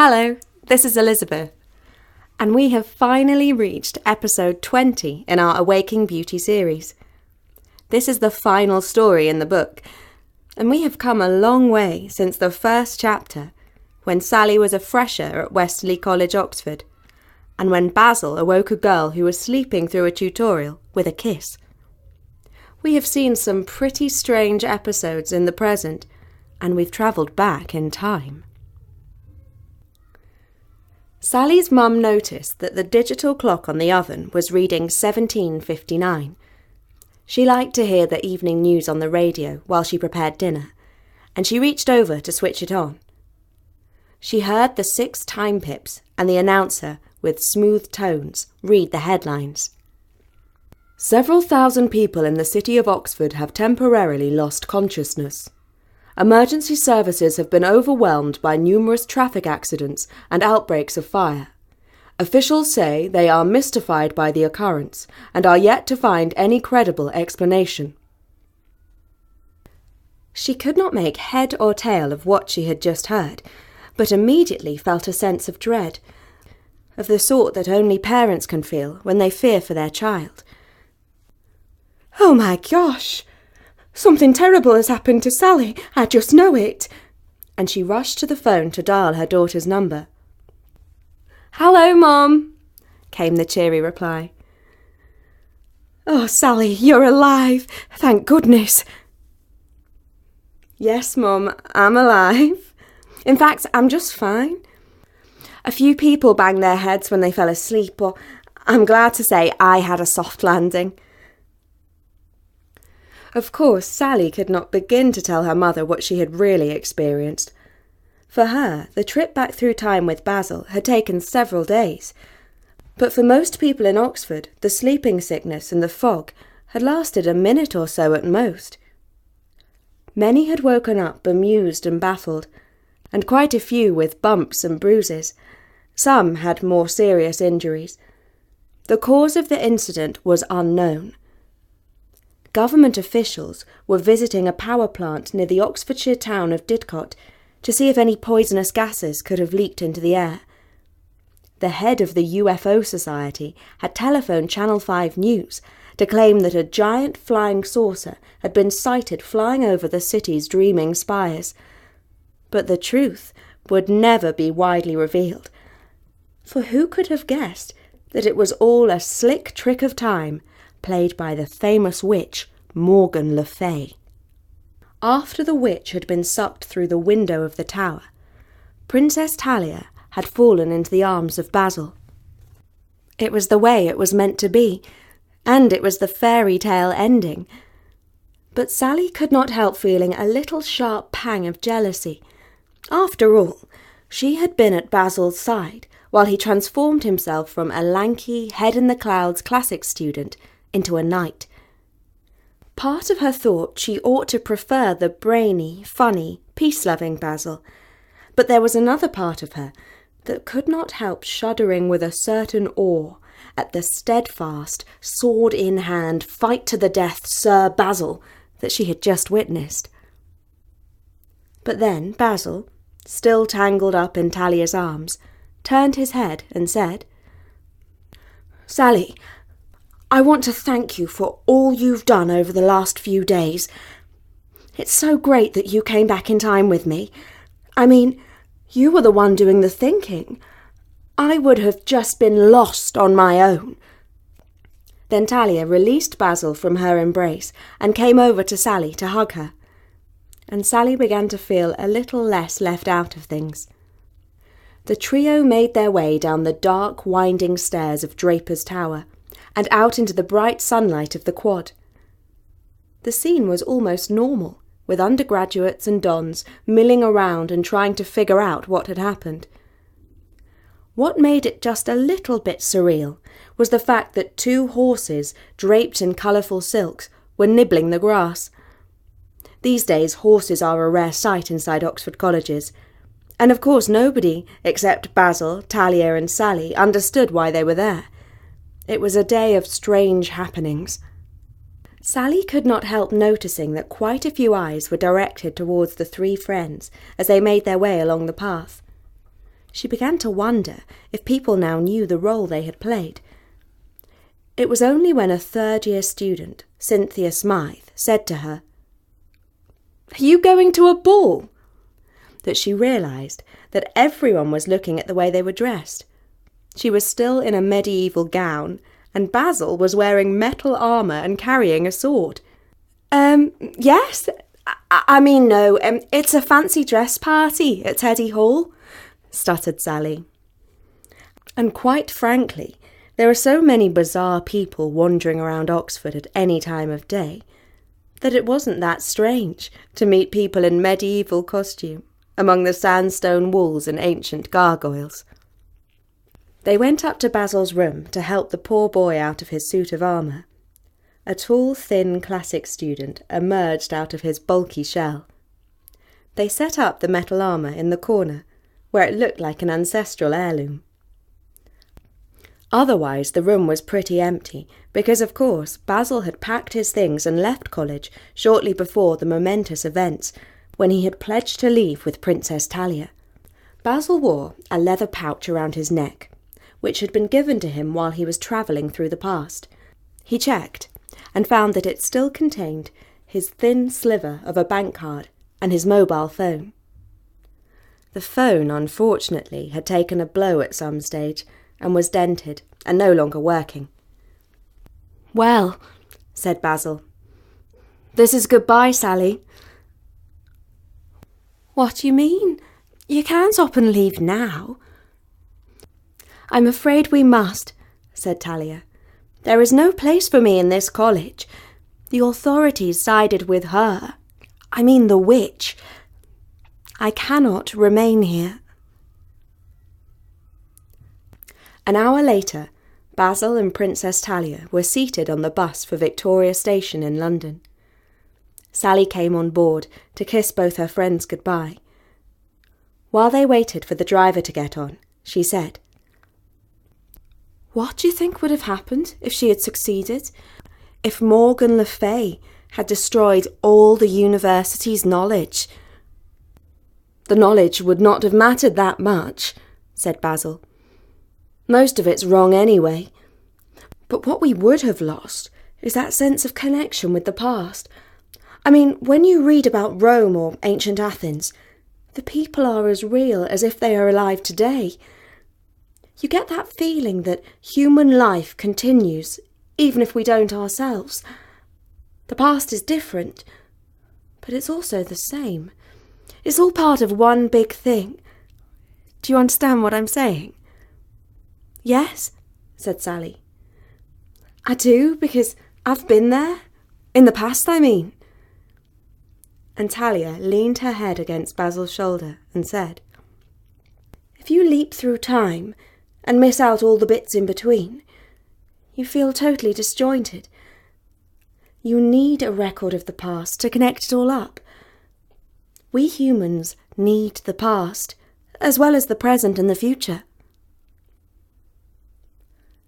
Hello, this is Elizabeth, and we have finally reached episode 20 in our Awaking Beauty series. This is the final story in the book, and we have come a long way since the first chapter, when Sally was a fresher at Westerly College, Oxford, and when Basil awoke a girl who was sleeping through a tutorial with a kiss. We have seen some pretty strange episodes in the present, and we've travelled back in time. Sally's mum noticed that the digital clock on the oven was reading 17:59. She liked to hear the evening news on the radio while she prepared dinner, and she reached over to switch it on. She heard the 6 time pips and the announcer, with smooth tones, read the headlines. Several thousand people in the city of Oxford have temporarily lost consciousness. Emergency services have been overwhelmed by numerous traffic accidents and outbreaks of fire. Officials say they are mystified by the occurrence and are yet to find any credible explanation. She could not make head or tail of what she had just heard, but immediately felt a sense of dread, of the sort that only parents can feel when they fear for their child. "Oh my gosh! Something terrible has happened to Sally, I just know it," and she rushed to the phone to dial her daughter's number. "Hello, Mum," came the cheery reply. "Oh, Sally, you're alive, thank goodness." "Yes, Mum, I'm alive. In fact, I'm just fine. A few people banged their heads when they fell asleep, but I'm glad to say I had a soft landing." Of course, Sally could not begin to tell her mother what she had really experienced. For her, the trip back through time with Basil had taken several days. But for most people in Oxford, the sleeping sickness and the fog had lasted a minute or so at most. Many had woken up bemused and baffled, and quite a few with bumps and bruises. Some had more serious injuries. The cause of the incident was unknown. Government officials were visiting a power plant near the Oxfordshire town of Didcot to see if any poisonous gases could have leaked into the air. The head of the UFO Society had telephoned Channel 5 News to claim that a giant flying saucer had been sighted flying over the city's dreaming spires. But the truth would never be widely revealed, for who could have guessed that it was all a slick trick of time played by the famous witch Morgan Le Fay. After the witch had been sucked through the window of the tower, Princess Talia had fallen into the arms of Basil. It was the way it was meant to be, and it was the fairy tale ending. But Sally could not help feeling a little sharp pang of jealousy. After all, she had been at Basil's side while he transformed himself from a lanky, head-in-the-clouds classics student into a knight. Part of her thought she ought to prefer the brainy, funny, peace-loving Basil, but there was another part of her that could not help shuddering with a certain awe at the steadfast, sword-in-hand, fight-to-the-death Sir Basil that she had just witnessed. But then Basil, still tangled up in Talia's arms, turned his head and said, "Sally, I want to thank you for all you've done over the last few days. It's so great that you came back in time with me. I mean, you were the one doing the thinking. I would have just been lost on my own." Then Talia released Basil from her embrace and came over to Sally to hug her. And Sally began to feel a little less left out of things. The trio made their way down the dark, winding stairs of Draper's Tower and out into the bright sunlight of the quad. The scene was almost normal, with undergraduates and dons milling around and trying to figure out what had happened. What made it just a little bit surreal was the fact that 2 horses, draped in colourful silks, were nibbling the grass. These days horses are a rare sight inside Oxford colleges, and of course nobody, except Basil, Talia and Sally, understood why they were there. It was a day of strange happenings. Sally could not help noticing that quite a few eyes were directed towards the 3 friends as they made their way along the path. She began to wonder if people now knew the role they had played. It was only when a third-year student, Cynthia Smythe, said to her, "Are you going to a ball?" that she realised that everyone was looking at the way they were dressed. She was still in a medieval gown, and Basil was wearing metal armour and carrying a sword. Yes. No, it's a fancy dress party at Teddy Hall," stuttered Sally. And quite frankly, there are so many bizarre people wandering around Oxford at any time of day that it wasn't that strange to meet people in medieval costume among the sandstone walls and ancient gargoyles. They went up to Basil's room to help the poor boy out of his suit of armour. A tall, thin classic student emerged out of his bulky shell. They set up the metal armour in the corner, where it looked like an ancestral heirloom. Otherwise, the room was pretty empty, because, of course, Basil had packed his things and left college shortly before the momentous events, when he had pledged to leave with Princess Talia. Basil wore a leather pouch around his neck, which had been given to him while he was travelling through the past. He checked, and found that it still contained his thin sliver of a bank card and his mobile phone. The phone, unfortunately, had taken a blow at some stage and was dented and no longer working. "Well," said Basil, "this is goodbye, Sally." "What do you mean? You can't up and leave now." "I'm afraid we must," said Talia. "There is no place for me in this college. The authorities sided with her. I mean the witch. I cannot remain here." An hour later, Basil and Princess Talia were seated on the bus for Victoria Station in London. Sally came on board to kiss both her friends goodbye. While they waited for the driver to get on, she said, "What do you think would have happened if she had succeeded? If Morgan Le Fay had destroyed all the university's knowledge?" "The knowledge would not have mattered that much," said Basil. "Most of it's wrong anyway. But what we would have lost is that sense of connection with the past. I mean, when you read about Rome or ancient Athens, the people are as real as if they are alive today. You get that feeling that human life continues, even if we don't ourselves. The past is different, but it's also the same. It's all part of one big thing. Do you understand what I'm saying?" "Yes," said Sally. "I do, because I've been there. In the past, I mean." And Talia leaned her head against Basil's shoulder and said, "If you leap through time and miss out all the bits in between, you feel totally disjointed. You need a record of the past to connect it all up. We humans need the past, as well as the present and the future."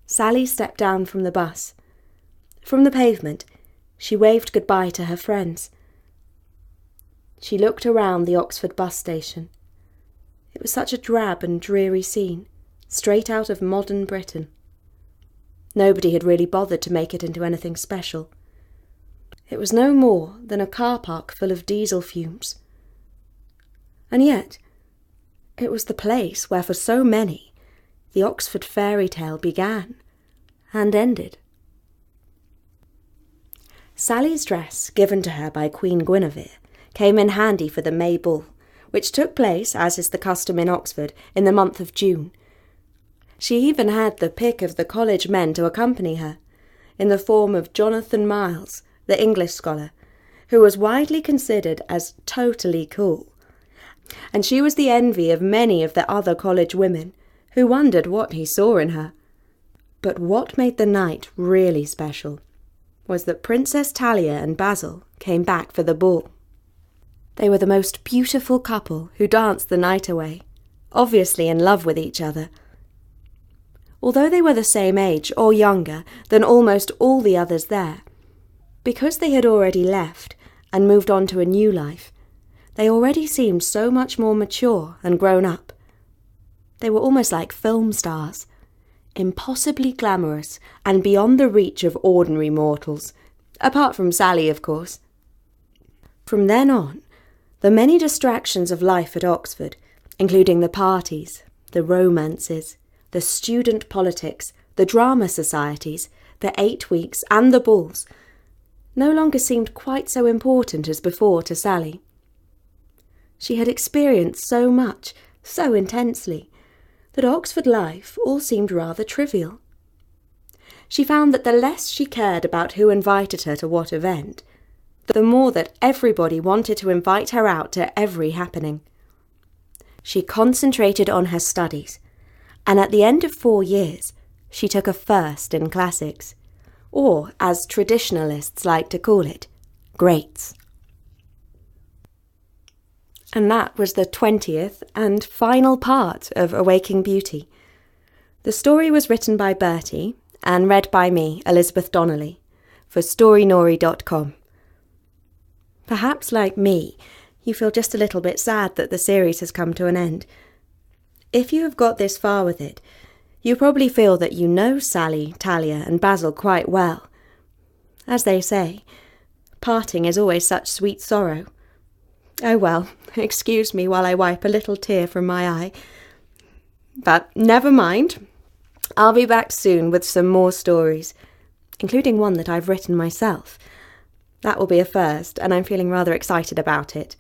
Sally stepped down from the bus. From the pavement, she waved goodbye to her friends. She looked around the Oxford bus station. It was such a drab and dreary scene, straight out of modern Britain. Nobody had really bothered to make it into anything special. It was no more than a car park full of diesel fumes. And yet, it was the place where for so many the Oxford fairy tale began and ended. Sally's dress, given to her by Queen Guinevere, came in handy for the May Ball, which took place, as is the custom in Oxford, in the month of June. She even had the pick of the college men to accompany her, in the form of Jonathan Miles, the English scholar, who was widely considered as totally cool. And she was the envy of many of the other college women, who wondered what he saw in her. But what made the night really special was that Princess Talia and Basil came back for the ball. They were the most beautiful couple who danced the night away, obviously in love with each other. Although they were the same age or younger than almost all the others there, because they had already left and moved on to a new life, they already seemed so much more mature and grown up. They were almost like film stars, impossibly glamorous and beyond the reach of ordinary mortals, apart from Sally, of course. From then on, the many distractions of life at Oxford, including the parties, the romances, the student politics, the drama societies, the 8 weeks and the balls, no longer seemed quite so important as before to Sally. She had experienced so much, so intensely, that Oxford life all seemed rather trivial. She found that the less she cared about who invited her to what event, the more that everybody wanted to invite her out to every happening. She concentrated on her studies, and at the end of 4 years, she took a first in classics, or, as traditionalists like to call it, greats. And that was the 20th and final part of Awaking Beauty. The story was written by Bertie and read by me, Elizabeth Donnelly, for storynori.com. Perhaps, like me, you feel just a little bit sad that the series has come to an end. If you have got this far with it, you probably feel that you know Sally, Talia and Basil quite well. As they say, parting is always such sweet sorrow. Oh well, excuse me while I wipe a little tear from my eye. But never mind. I'll be back soon with some more stories, including one that I've written myself. That will be a first, and I'm feeling rather excited about it.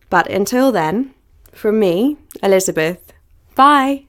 But until then, from me, Elizabeth, bye!